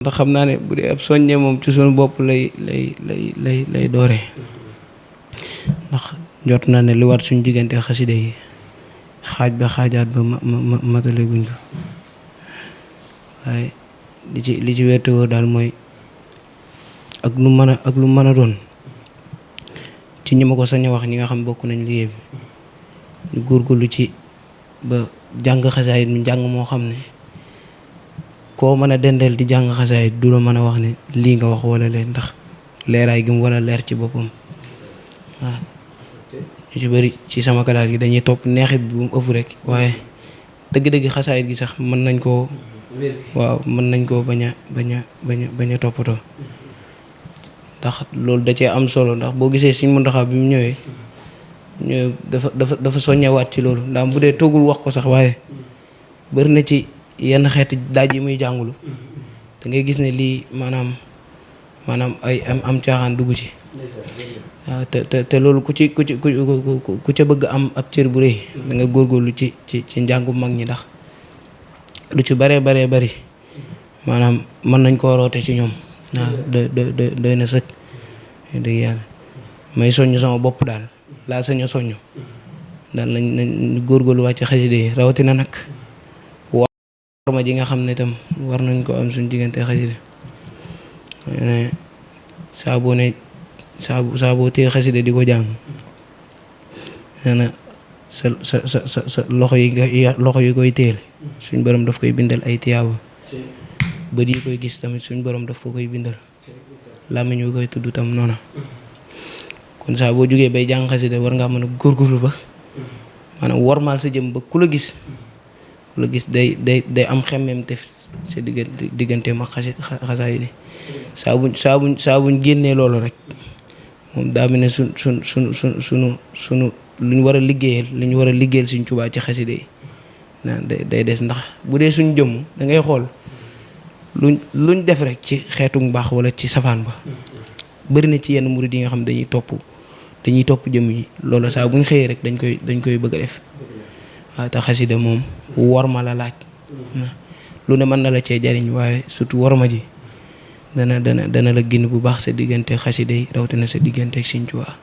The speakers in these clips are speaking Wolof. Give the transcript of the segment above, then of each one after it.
ndax xam naa ne bu dee ab soññee moom ci suñu bopp lay dooree ndax jot naa ne li war suñu diggante xasida yi xaaj ba xaajaat ba matale guñ ko waaye li ci wetewoo daal mooy ak lu mën a doon ci ñi ma ko sañ a wax ñi nga xam bokk nañ liggéey bi ñu góorgóorlu ci ba jàng xasaayit mi njàng moo xam ne koo mën a dendeel di jàng xasaayit du la mën a wax ne lii nga wax wala leen ndax leeraay gi mu wala leer ci boppam waaw ñu ci bëri ci sama classe gi dañuy topp neexit bi bu mu ëpp rek waaye dëgg-dëgg xasaayit gi sax mën nañ koo bañ a toppatoo ndax loolu da cee am solo ndax boo gisee Sëriñ Muntaxa bi mu ñëwee dafa soññewaat ci loolu ndax bu dee toogul wax ko sax waaye bëri na ci yenn xeeti daaj yi muy jàngulu da ngay gis ne lii maanaam ay am caaxaan dugg ci waaw te loolu ku ca bëgg am ab cër bu rëy da nga góorgóorlu ci njàngu mag ñi ndax lu ci baree bari maanaam mën nañ koo roote ci ñoom waaw doy na sëkk dëgg yàlla may soññ sama bopp daal laa sañ a soññ daal nañ góorgóorlu wàcc xasida yi rawatina nag warma ji nga xam ne tam war nañ ko am suñ diggante xasida saa boo téye xasida di ko jàng nee na sa loxo yi koy téel suñ borom daf koy bindal ay tiyaaba bët yi koy gis tamit suñ borom daf ko koy bindal làmmiñ wi koy tudd tam noona kon saa boo jógee bay jàng xasida war ngaa mën a góorgóorlu ba maanaam wormaal sa jëm ba ku la gis day am xemmem def sa diggante ma xasaay di saa buñ génnee loolu rek moom daa mel ne sunu lu ñu war a liggéeyal Sëriñ Tuubaa ci xasida yi naan day des ndax bu dee suñ jëmm da ngay xool luñ def rek ci xeetu mbaax wala ci safaan ba bëri na ci yenn murid yi nga xam dañuy topp jëmm yi loolu saa buñ xëyee rek dañ koy bëgg a def waaw te xasida moom worma la laaj lu ne mën na la cee jariñ waaye surtout worma ji dana la génn bu baax sa diggante xasida yi rawatina sa diggante ak Sëriñ Tuubaa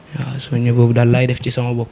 waaw soo ñëw boobu daal laay def ci sama bopp